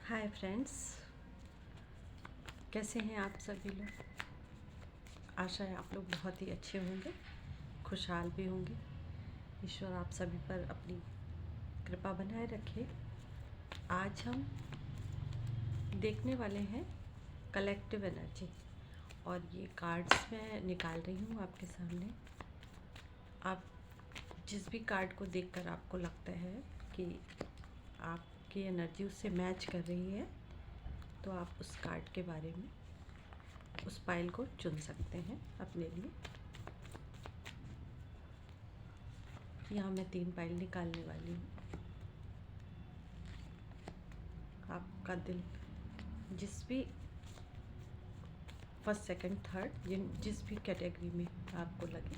Hi friends, कैसे हैं आप सभी लोग। आशा है आप लोग बहुत ही अच्छे होंगे, खुशहाल भी होंगे। ईश्वर आप सभी पर अपनी कृपा बनाए रखे। आज हम देखने वाले हैं कलेक्टिव एनर्जी, और ये कार्ड्स मैं निकाल रही हूँ आपके सामने। आप जिस भी कार्ड को देखकर आपको लगता है कि आपकी एनर्जी उससे मैच कर रही है, तो आप उस कार्ड के बारे में उस पाइल को चुन सकते हैं अपने लिए। यहाँ मैं 3 पाइल निकालने वाली हूँ। आपका दिल जिस भी फर्स्ट सेकंड थर्ड जिस भी कैटेगरी में आपको लगे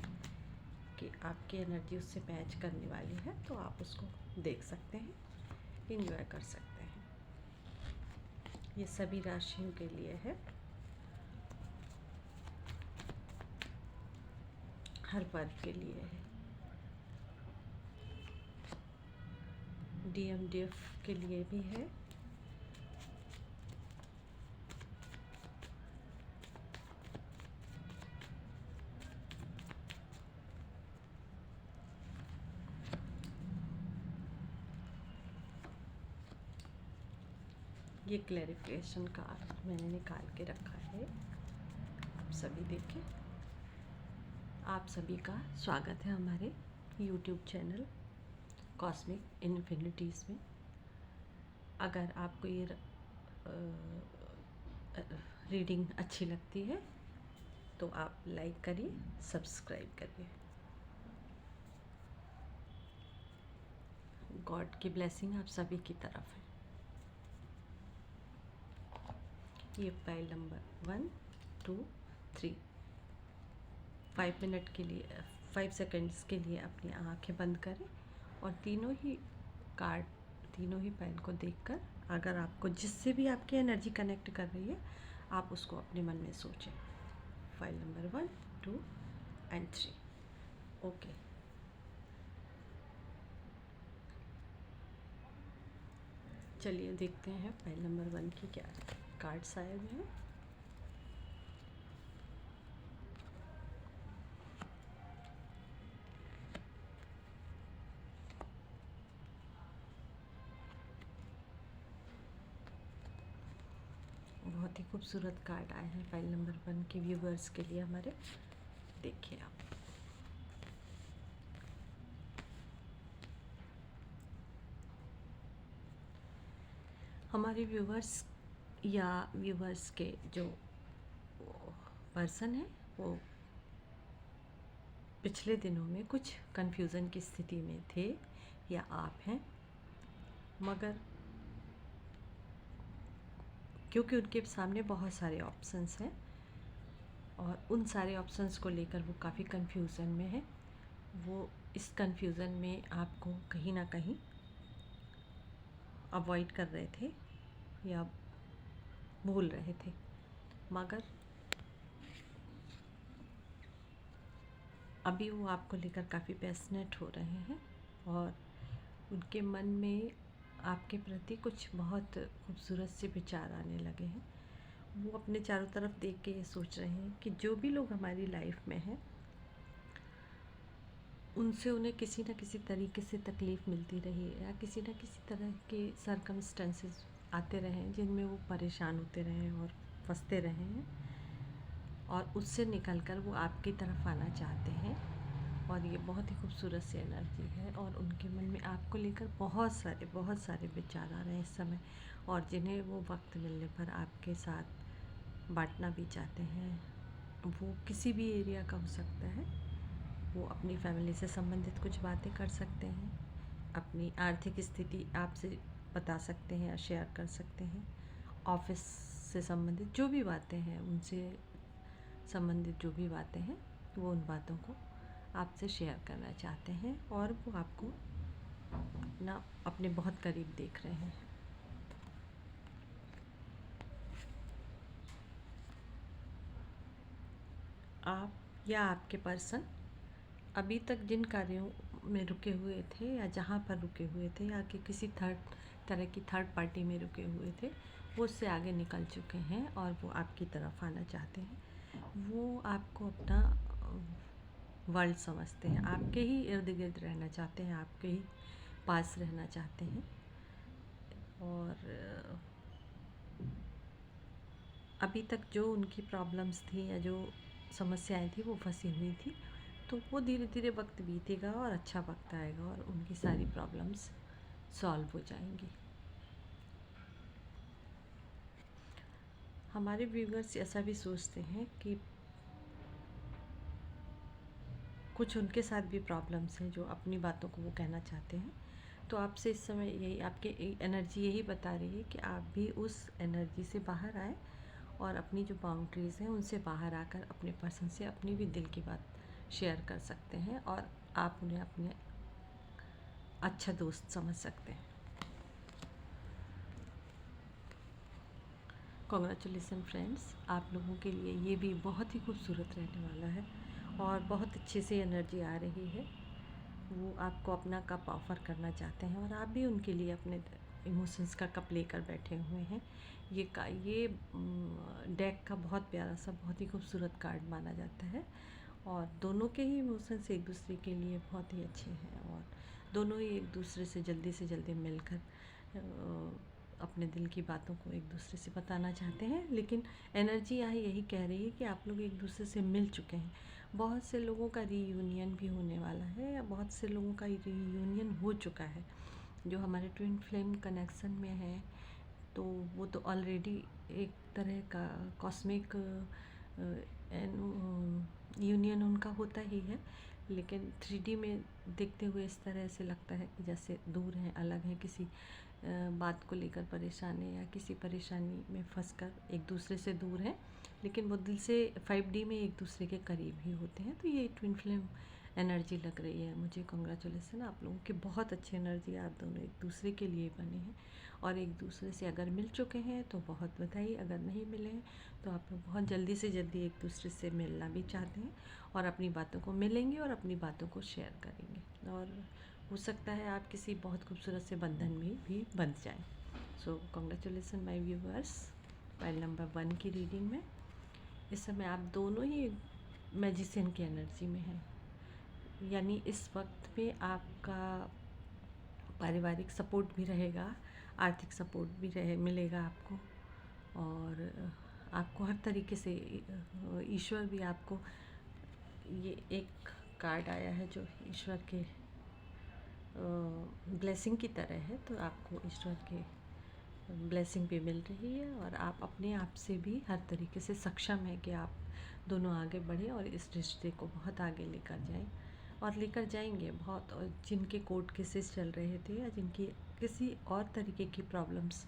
कि आपकी एनर्जी उससे मैच करने वाली है, तो आप उसको देख सकते हैं, एंजॉय कर सकते हैं। ये सभी राशियों के लिए है, हर पर्व के लिए है। DMDF के लिए भी है। ये क्लैरिफिकेशन कार्ड मैंने निकाल के रखा है, आप सभी देखें। आप सभी का स्वागत है हमारे YouTube चैनल कॉस्मिक इन्फिनिटीज़ में। अगर आपको ये रीडिंग अच्छी लगती है तो आप लाइक करिए, सब्सक्राइब करिए। गॉड की ब्लेसिंग आप सभी की तरफ है। ये पाइल नंबर 1, 2, 3 5 मिनट के लिए 5 सेकेंड्स के लिए अपनी आंखें बंद करें और तीनों ही कार्ड, तीनों ही पाइल को देखकर अगर आपको जिससे भी आपकी एनर्जी कनेक्ट कर रही है, आप उसको अपने मन में सोचें। File number 1, 2 and 3। ओके, चलिए देखते हैं फाइल नंबर 1 की क्या कार्ड्स आए हुए हैं। बहुत ही खूबसूरत कार्ड आए हैं फाइल नंबर 1 के व्यूवर्स के लिए हमारे। देखिए आप, हमारे व्यूवर्स के जो पर्सन है वो पिछले दिनों में कुछ कंफ्यूजन की स्थिति में थे या आप हैं, मगर क्योंकि उनके सामने बहुत सारे ऑप्शंस हैं और उन सारे ऑप्शंस को लेकर वो काफ़ी कंफ्यूजन में है। वो इस कंफ्यूजन में आपको कहीं ना कहीं अवॉइड कर रहे थे या भूल रहे थे, मगर अभी वो आपको लेकर काफ़ी पैशनेट हो रहे हैं और उनके मन में आपके प्रति कुछ बहुत खूबसूरत से विचार आने लगे हैं। वो अपने चारों तरफ देख के ये सोच रहे हैं कि जो भी लोग हमारी लाइफ में हैं, उनसे उन्हें किसी न किसी तरीके से तकलीफ़ मिलती रही है या किसी न किसी तरह के सरकमस्टेंसेस आते रहे हैं जिनमें वो परेशान होते रहे हैं और फंसते रहे हैं, और उससे निकलकर वो आपकी तरफ आना चाहते हैं। और ये बहुत ही खूबसूरत सी एनर्जी है और उनके मन में आपको लेकर बहुत सारे विचार आ रहे हैं इस समय, और जिन्हें वो वक्त मिलने पर आपके साथ बांटना भी चाहते हैं। वो किसी भी एरिया का हो सकता है। वो अपनी फैमिली से संबंधित कुछ बातें कर सकते हैं, अपनी आर्थिक स्थिति आपसे बता सकते हैं या शेयर कर सकते हैं। ऑफिस से संबंधित जो भी बातें हैं, उनसे संबंधित जो भी बातें हैं, वो उन बातों को आपसे शेयर करना चाहते हैं और वो आपको अपने बहुत करीब देख रहे हैं। आप या आपके पर्सन अभी तक जिन कार्यों में रुके हुए थे या जहाँ पर रुके हुए थे या कि किसी थर्ड तरह की थर्ड पार्टी में रुके हुए थे, वो उससे आगे निकल चुके हैं और वो आपकी तरफ आना चाहते हैं। वो आपको अपना वर्ल्ड समझते हैं, आपके ही इर्द गिर्द रहना चाहते हैं, आपके ही पास रहना चाहते हैं। और अभी तक जो उनकी प्रॉब्लम्स थी या जो समस्याएं थी वो फंसी हुई थी, तो वो धीरे धीरे वक्त बीतेगा और अच्छा वक्त आएगा और उनकी सारी प्रॉब्लम्स सॉल्व हो जाएंगी। हमारे व्यूअर्स ऐसा भी सोचते हैं कि कुछ उनके साथ भी प्रॉब्लम्स हैं जो अपनी बातों को वो कहना चाहते हैं। तो आपसे इस समय यही आपके एनर्जी यही बता रही है कि आप भी उस एनर्जी से बाहर आए और अपनी जो बाउंड्रीज़ हैं उनसे बाहर आकर अपने पर्सन से अपनी भी दिल की बात शेयर कर सकते हैं और आप उन्हें अपने अच्छा दोस्त समझ सकते हैं। कॉन्ग्रेचुलेसन फ्रेंड्स, आप लोगों के लिए ये भी बहुत ही खूबसूरत रहने वाला है और बहुत अच्छे से एनर्जी आ रही है। वो आपको अपना कप ऑफ़र करना चाहते हैं और आप भी उनके लिए अपने इमोशंस का कप लेकर बैठे हुए हैं। ये डेक का बहुत प्यारा सा, बहुत ही खूबसूरत कार्ड माना जाता है और दोनों के ही इमोशंस एक दूसरे के लिए बहुत ही अच्छे हैं और दोनों ही एक दूसरे से जल्दी मिलकर अपने दिल की बातों को एक दूसरे से बताना चाहते हैं। लेकिन एनर्जी यहाँ यही कह रही है कि आप लोग एक दूसरे से मिल चुके हैं। बहुत से लोगों का रीयूनियन भी होने वाला है या बहुत से लोगों का रीयूनियन हो चुका है जो हमारे ट्विन फ्लेम कनेक्शन में है। तो वो तो ऑलरेडी एक तरह का कॉस्मिक यूनियन उनका होता ही है, लेकिन 3D में देखते हुए इस तरह से लगता है कि जैसे दूर हैं, अलग हैं, किसी बात को लेकर परेशान है या किसी परेशानी में फंसकर एक दूसरे से दूर हैं, लेकिन वो दिल से 5D में एक दूसरे के करीब ही होते हैं। तो ये ट्विन फ्लेम एनर्जी लग रही है मुझे। कॉन्ग्रेचुलेसन, आप लोगों की बहुत अच्छी एनर्जी, आप दोनों एक दूसरे के लिए बने हैं और एक दूसरे से अगर मिल चुके हैं तो बहुत बधाई, अगर नहीं मिले हैं तो आप लोग बहुत जल्दी से जल्दी एक दूसरे से मिलना भी चाहते हैं और अपनी बातों को मिलेंगे और अपनी बातों को शेयर करेंगे और हो सकता है आप किसी बहुत खूबसूरत से बंधन में भी बंध जाएं। So congratulation my viewers, file number 1 की रीडिंग में इस समय आप दोनों ही मैजिशियन की एनर्जी में हैं। यानी इस वक्त पे आपका पारिवारिक सपोर्ट भी रहेगा, आर्थिक सपोर्ट भी मिलेगा आपको और आपको हर तरीके से ईश्वर भी आपको, ये एक कार्ड आया है जो ईश्वर के ब्लेसिंग की तरह है, तो आपको ईश्वर के ब्लेसिंग भी मिल रही है और आप अपने आप से भी हर तरीके से सक्षम है कि आप दोनों आगे बढ़ें और इस रिश्ते को बहुत आगे लेकर जाएं और लेकर जाएंगे बहुत। और जिनके कोर्ट केसेस चल रहे थे या जिनकी किसी और तरीके की प्रॉब्लम्स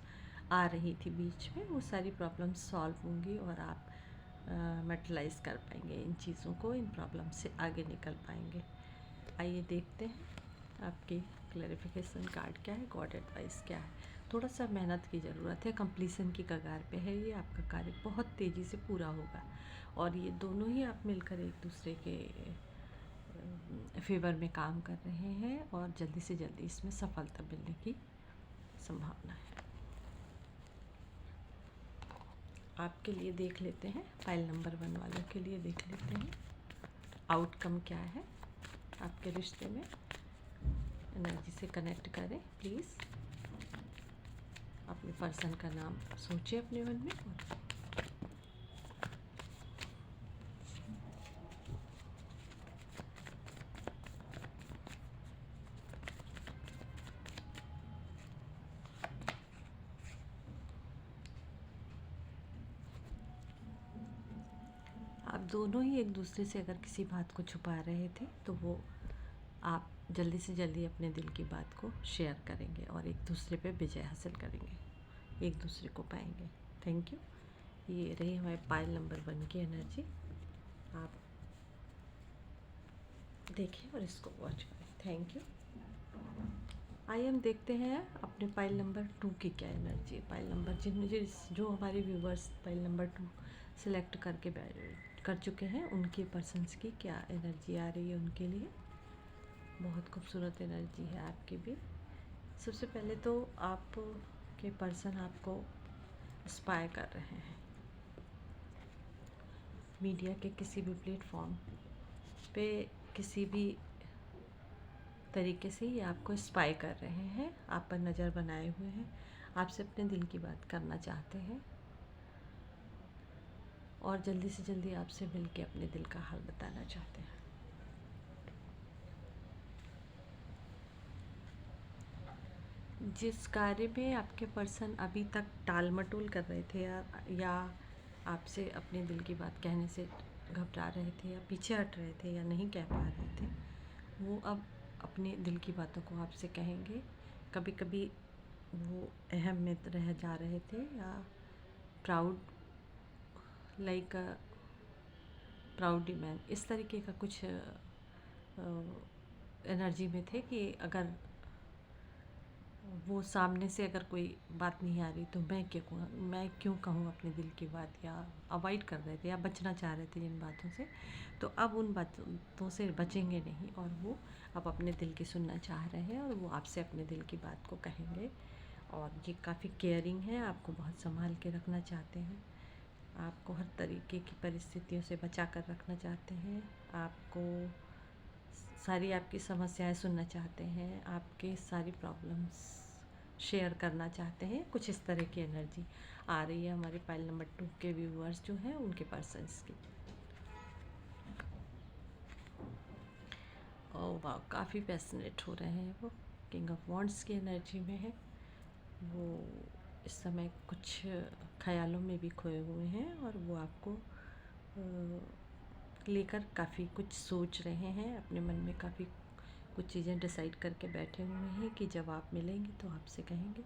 आ रही थी बीच में, वो सारी प्रॉब्लम्स सॉल्व होंगी और आप मेटलाइज कर पाएंगे इन चीज़ों को, इन प्रॉब्लम से आगे निकल पाएंगे। आइए देखते हैं आपकी क्लैरिफिकेशन कार्ड क्या है, गॉड एडवाइस क्या है। थोड़ा सा मेहनत की ज़रूरत है, कंप्लीसन की कगार पे है ये, आपका कार्य बहुत तेज़ी से पूरा होगा और ये दोनों ही आप मिलकर एक दूसरे के फेवर में काम कर रहे हैं और जल्दी से जल्दी इसमें सफलता मिलने की संभावना है। आपके लिए देख लेते हैं, फाइल नंबर 1 वालों के लिए देख लेते हैं आउटकम क्या है आपके रिश्ते में। एनर्जी से कनेक्ट करें प्लीज़, अपने पर्सन का नाम सोचें अपने मन में आप दोनों ही एक दूसरे से अगर किसी बात को छुपा रहे थे तो वो आप जल्दी से जल्दी अपने दिल की बात को शेयर करेंगे और एक दूसरे पे विजय हासिल करेंगे, एक दूसरे को पाएंगे। Thank you. ये रही हमारे पाइल नंबर 1 की एनर्जी, आप देखें और इसको वॉच करें। Thank you. आइए हम देखते हैं अपने पाइल नंबर 2 की क्या एनर्जी है। पाइल नंबर जो हमारे व्यूवर्स पाइल नंबर 2 सिलेक्ट कर चुके हैं, उनके पर्सन्स की क्या एनर्जी आ रही है उनके लिए। बहुत खूबसूरत एनर्जी है आपकी भी। सबसे पहले तो आप के पर्सन आपको इंस्पायर कर रहे हैं, मीडिया के किसी भी प्लेटफॉर्म पे किसी भी तरीके से ये आपको इंस्पायर कर रहे हैं, आप पर नज़र बनाए हुए हैं, आपसे अपने दिल की बात करना चाहते हैं और जल्दी से जल्दी आपसे मिल के अपने दिल का हाल बताना चाहते हैं। जिस कार्य में आपके पर्सन अभी तक टाल मटोल कर रहे थे या आपसे अपने दिल की बात कहने से घबरा रहे थे या पीछे हट रहे थे या नहीं कह पा रहे थे, वो अब अपने दिल की बातों को आपसे कहेंगे। कभी कभी वो अहम में रह जा रहे थे या प्राउड लाइक प्राउडी मैन, इस तरीके का कुछ एनर्जी में थे कि अगर वो सामने से अगर कोई बात नहीं आ रही तो मैं क्यों कहूँ अपने दिल की बात, या अवॉइड कर रहे थे या बचना चाह रहे थे जिन बातों से। तो अब उन बातों से बचेंगे नहीं और वो अब अपने दिल की सुनना चाह रहे हैं और वो आपसे अपने दिल की बात को कहेंगे। और ये काफ़ी केयरिंग है, आपको बहुत संभाल के रखना चाहते हैं, आपको हर तरीके की परिस्थितियों से बचा कर रखना चाहते हैं, आपको सारी आपकी समस्याएं सुनना चाहते हैं, आपके सारी प्रॉब्लम्स शेयर करना चाहते हैं। कुछ इस तरह की एनर्जी आ रही है हमारे पाइल नंबर 2 के व्यूअर्स जो हैं उनके पर्सन्स की। ओह वाह, काफ़ी पैशनेट हो रहे हैं वो, किंग ऑफ वॉन्ड्स की एनर्जी में है वो। इस समय कुछ ख्यालों में भी खोए हुए हैं और वो आपको लेकर काफ़ी कुछ सोच रहे हैं, अपने मन में काफ़ी कुछ चीज़ें डिसाइड करके बैठे हुए हैं कि जब आप मिलेंगे तो आपसे कहेंगे।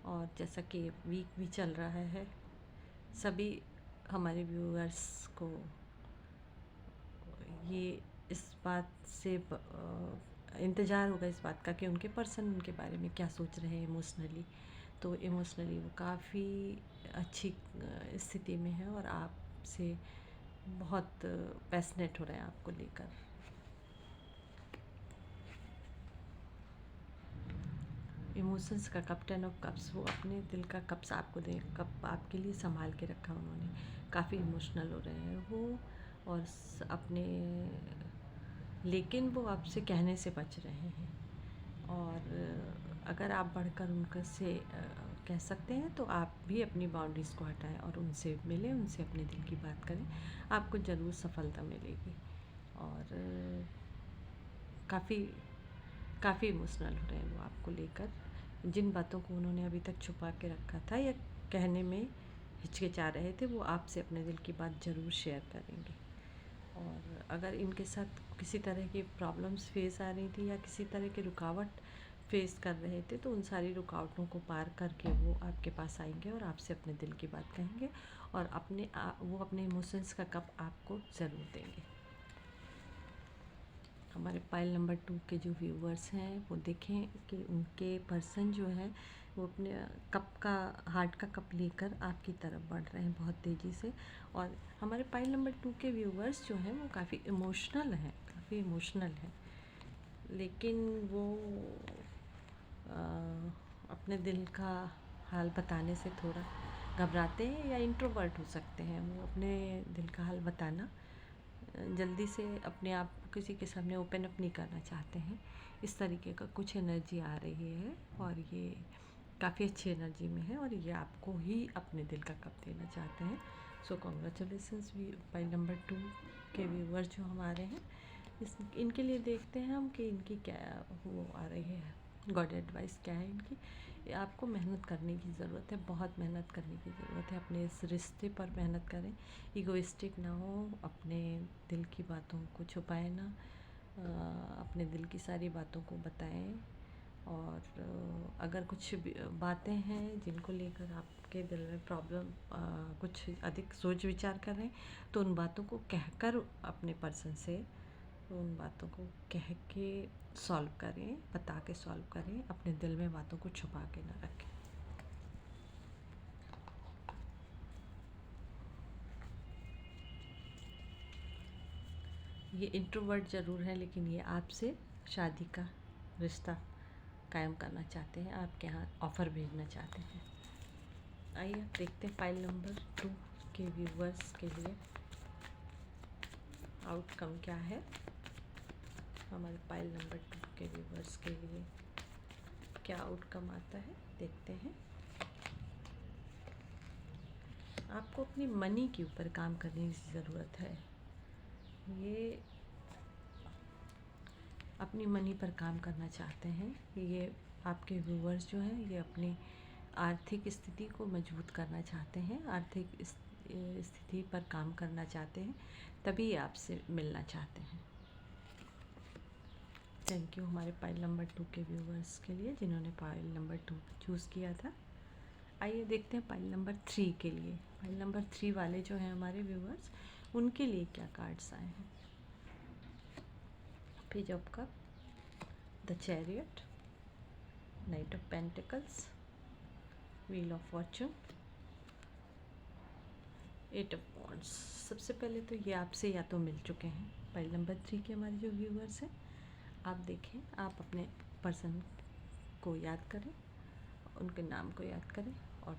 और जैसा कि वीक भी चल रहा है, सभी हमारे व्यूअर्स को ये इस बात से इंतज़ार होगा इस बात का कि उनके पर्सन उनके बारे में क्या सोच रहे हैं इमोशनली। तो इमोशनली वो काफ़ी अच्छी स्थिति में है और आपसे बहुत पैशनेट हो रहे हैं आपको लेकर। इमोशंस का कप, 10 ऑफ कप्स, वो अपने दिल का कप्स आपको दे, कप आपके लिए संभाल के रखा उन्होंने। काफ़ी इमोशनल हो रहे हैं वो और अपने, लेकिन वो आपसे कहने से बच रहे हैं। और अगर आप बढ़कर उनके से कह सकते हैं तो आप भी अपनी बाउंड्रीज़ को हटाएं और उनसे मिलें, उनसे अपने दिल की बात करें, आपको ज़रूर सफलता मिलेगी। और काफ़ी इमोशनल हो रहे हैं वो आपको लेकर। जिन बातों को उन्होंने अभी तक छुपा के रखा था या कहने में हिचकिचा रहे थे, वो आपसे अपने दिल की बात ज़रूर शेयर करेंगे। और अगर इनके साथ किसी तरह की प्रॉब्लम्स फेस आ रही थी या किसी तरह की रुकावट फेस कर रहे थे, तो उन सारी रुकावटों को पार करके वो आपके पास आएंगे और आपसे अपने दिल की बात कहेंगे और वो अपने इमोशंस का कप आपको ज़रूर देंगे। हमारे पाइल नंबर 2 के जो व्यूवर्स हैं वो देखें कि उनके पर्सन जो है वो अपने हार्ट का कप लेकर आपकी तरफ बढ़ रहे हैं बहुत तेज़ी से। और हमारे पाइल नंबर 2 के व्यूवर्स जो हैं वो काफ़ी इमोशनल हैं, लेकिन वो अपने दिल का हाल बताने से थोड़ा घबराते हैं या इंट्रोवर्ट हो सकते हैं। वो अपने दिल का हाल बताना जल्दी से अपने आप को किसी के सामने ओपन अप नहीं करना चाहते हैं। इस तरीके का कुछ एनर्जी आ रही है और ये काफ़ी अच्छी एनर्जी में है और ये आपको ही अपने दिल का कप देना चाहते हैं। सो कॉन्ग्रेचुलेसन्स पाइल नंबर 2 के व्यूवर्स जो हमारे हैं, इनके लिए देखते हैं हम कि इनकी क्या वो आ रही है, गॉड एडवाइस क्या है इनकी। आपको मेहनत करने की ज़रूरत है, बहुत मेहनत करने की ज़रूरत है। अपने इस रिश्ते पर मेहनत करें, इगोइस्टिक ना हो, अपने दिल की बातों को छुपाएं ना, अपने दिल की सारी बातों को बताएं। और अगर कुछ बातें हैं जिनको लेकर आपके दिल में प्रॉब्लम, कुछ अधिक सोच विचार कर रहे हैं, तो उन बातों को कहकर अपने पर्सन से उन बातों को कह के सॉल्व करें, बता के सॉल्व करें, अपने दिल में बातों को छुपा के ना रखें। ये इंट्रोवर्ट ज़रूर है, लेकिन ये आपसे शादी का रिश्ता कायम करना चाहते हैं, आपके यहाँ ऑफ़र भेजना चाहते हैं। आइए आप देखते हैं पाइल नंबर 2 के व्यूवर्स के लिए आउटकम क्या है। हमारे पाइल नंबर 2 के व्यूवर्स के लिए क्या आउटकम आता है, देखते हैं। आपको अपनी मनी के ऊपर काम करने की ज़रूरत है। ये अपनी मनी पर काम करना चाहते हैं। ये आपके व्यूवर्स जो हैं ये अपनी आर्थिक स्थिति को मजबूत करना चाहते हैं, आर्थिक स्थिति पर काम करना चाहते हैं, तभी आपसे मिलना चाहते हैं। थैंक यू हमारे पाइल नंबर 2 के व्यूवर्स के लिए जिन्होंने पाइल नंबर 2 चूज़ किया था। आइए देखते हैं पाइल नंबर 3 के लिए। पाइल नंबर 3 वाले जो हैं हमारे व्यूवर्स, उनके लिए क्या कार्ड्स आए हैं। Page of cup, the chariot, night of pentacles, wheel of Fortune, 8 of wands. सबसे पहले तो ये आपसे या तो मिल चुके हैं। पाइल नंबर 3 के हमारे जो व्यूवर्स हैं, आप देखें, आप अपने पर्सन को याद करें, उनके नाम को याद करें और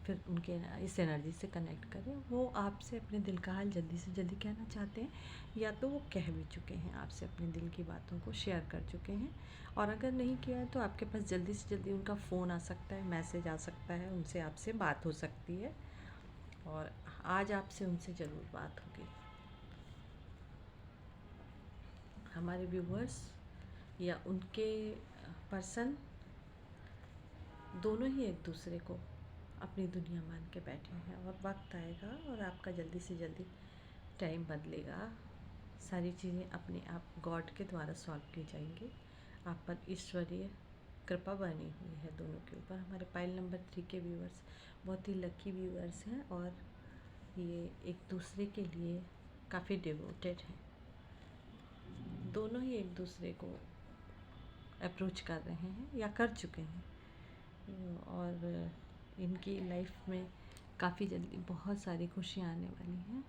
फिर उनके इस एनर्जी से कनेक्ट करें। वो आपसे अपने दिल का हाल जल्दी से जल्दी कहना चाहते हैं, या तो वो कह भी चुके हैं, आपसे अपने दिल की बातों को शेयर कर चुके हैं, और अगर नहीं किया है तो आपके पास जल्दी से जल्दी उनका फ़ोन आ सकता है, मैसेज आ सकता है, उनसे आपसे बात हो सकती है, और आज आपसे उनसे ज़रूर बात होगी। हमारे व्यूवर्स या उनके पर्सन दोनों ही एक दूसरे को अपनी दुनिया मान के बैठे हैं, और वक्त आएगा और आपका जल्दी से जल्दी टाइम बदलेगा। सारी चीज़ें अपने आप गॉड के द्वारा सॉल्व की जाएंगी। आप पर ईश्वरीय कृपा बनी हुई है दोनों के ऊपर। हमारे पाइल नंबर 3 के व्यूवर्स बहुत ही लकी व्यूवर्स हैं, और ये एक दूसरे के लिए काफ़ी डिवोटेड हैं। दोनों ही एक दूसरे को अप्रोच कर रहे हैं या कर चुके हैं, और इनकी लाइफ में काफ़ी जल्दी बहुत सारी खुशियाँ आने वाली हैं।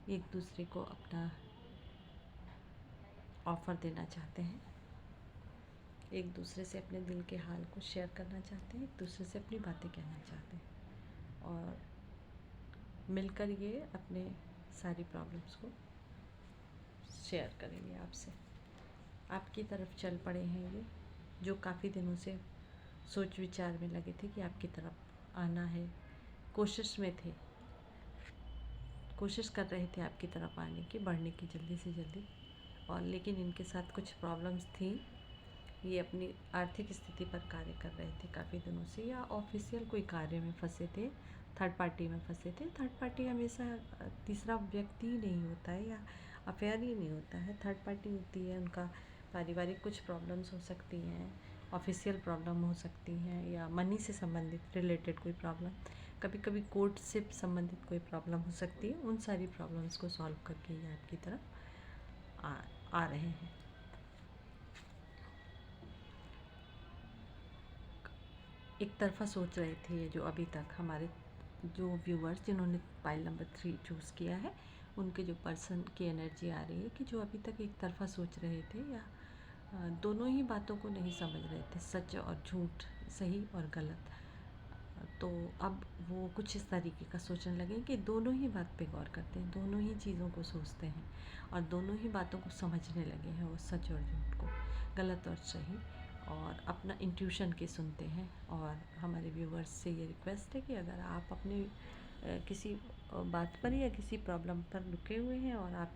एक दूसरे को अपना ऑफ़र देना चाहते हैं, एक दूसरे से अपने दिल के हाल को शेयर करना चाहते हैं, एक दूसरे से अपनी बातें कहना चाहते हैं, और मिलकर ये अपने सारी प्रॉब्लम्स को शेयर करेंगे आपसे। आपकी तरफ चल पड़े हैं ये, जो काफ़ी दिनों से सोच विचार में लगे थे कि आपकी तरफ आना है, कोशिश में थे, कोशिश कर रहे थे आपकी तरफ आने की, बढ़ने की जल्दी से जल्दी, और लेकिन इनके साथ कुछ प्रॉब्लम्स थी। ये अपनी आर्थिक स्थिति पर कार्य कर रहे थे काफ़ी दिनों से, या ऑफिशियल कोई कार्य में फंसे थे, थर्ड पार्टी में फंसे थे। थर्ड पार्टी हमेशा तीसरा व्यक्ति ही नहीं होता है, या अफेयर ही नहीं होता है, थर्ड पार्टी होती है। उनका पारिवारिक कुछ प्रॉब्लम्स हो सकती हैं, ऑफिशियल प्रॉब्लम हो सकती हैं, या मनी से संबंधित रिलेटेड कोई प्रॉब्लम, कभी कभी कोर्ट से संबंधित कोई प्रॉब्लम हो सकती है। उन सारी प्रॉब्लम्स को सॉल्व करके ये आपकी तरफ आ रहे हैं। एक तरफा सोच रहे थे ये, जो अभी तक हमारे जो व्यूवर्स जिन्होंने पाइल नंबर 3 चूज़ किया है, उनके जो पर्सन की एनर्जी आ रही है कि जो अभी तक एक तरफा सोच रहे थे, या दोनों ही बातों को नहीं समझ रहे थे, सच और झूठ, सही और गलत। तो अब वो कुछ इस तरीके का सोचने लगे कि दोनों ही बात पे गौर करते हैं, दोनों ही चीज़ों को सोचते हैं, और दोनों ही बातों को समझने लगे हैं, वो सच और झूठ को, गलत और सही, और अपना इंट्यूशन के सुनते हैं। और हमारे व्यूवर्स से ये रिक्वेस्ट है कि अगर आप अपने किसी बात पर या किसी प्रॉब्लम पर रुके हुए हैं, और आप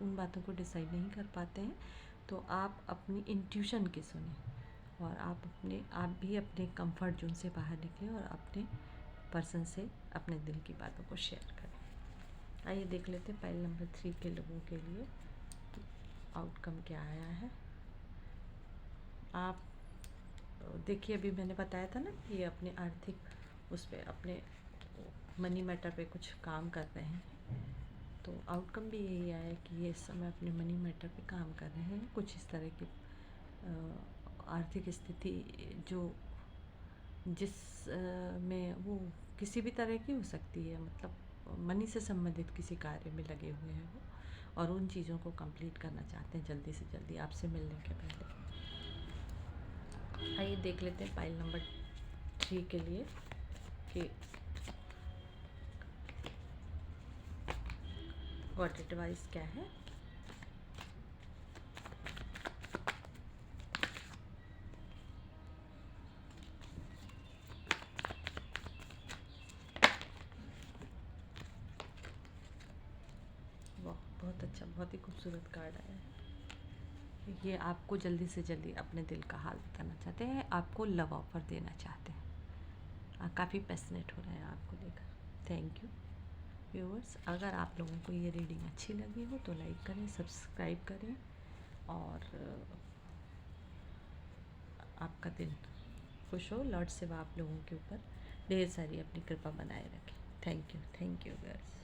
उन बातों को डिसाइड नहीं कर पाते हैं, तो आप अपनी इंट्यूशन के सुने, और आप भी अपने कंफर्ट जोन से बाहर निकलें, और अपने पर्सन से अपने दिल की बातों को शेयर करें। आइए देख लेते हैं पाइल नंबर 3 के लोगों के लिए आउटकम क्या आया है। आप देखिए, अभी मैंने बताया था ना कि ये अपने आर्थिक उस पर, अपने मनी मैटर पे कुछ काम कर रहे हैं, तो आउटकम भी यही आया कि ये इस समय अपने मनी मैटर पे काम कर रहे हैं। कुछ इस तरह की आर्थिक स्थिति जिस में वो किसी भी तरह की हो सकती है, मतलब मनी से संबंधित किसी कार्य में लगे हुए हैं वो, और उन चीज़ों को कंप्लीट करना चाहते हैं जल्दी से जल्दी आपसे मिलने के पहले। आइए देख लेते हैं पाइल नंबर 3 के लिए कि व्हाट एडवाइस क्या है। वाह, बहुत अच्छा, बहुत ही खूबसूरत कार्ड आया है। ये आपको जल्दी से जल्दी अपने दिल का हाल बताना चाहते हैं, आपको लव ऑफर देना चाहते हैं, काफ़ी पैशनेट हो रहे हैं आपको लेकर। Thank you viewers. अगर आप लोगों को ये रीडिंग अच्छी लगी हो तो लाइक करें, सब्सक्राइब करें और आपका दिन खुश हो। लॉर्ड शिवा आप लोगों के ऊपर ढेर सारी अपनी कृपा बनाए रखें। Thank you viewers.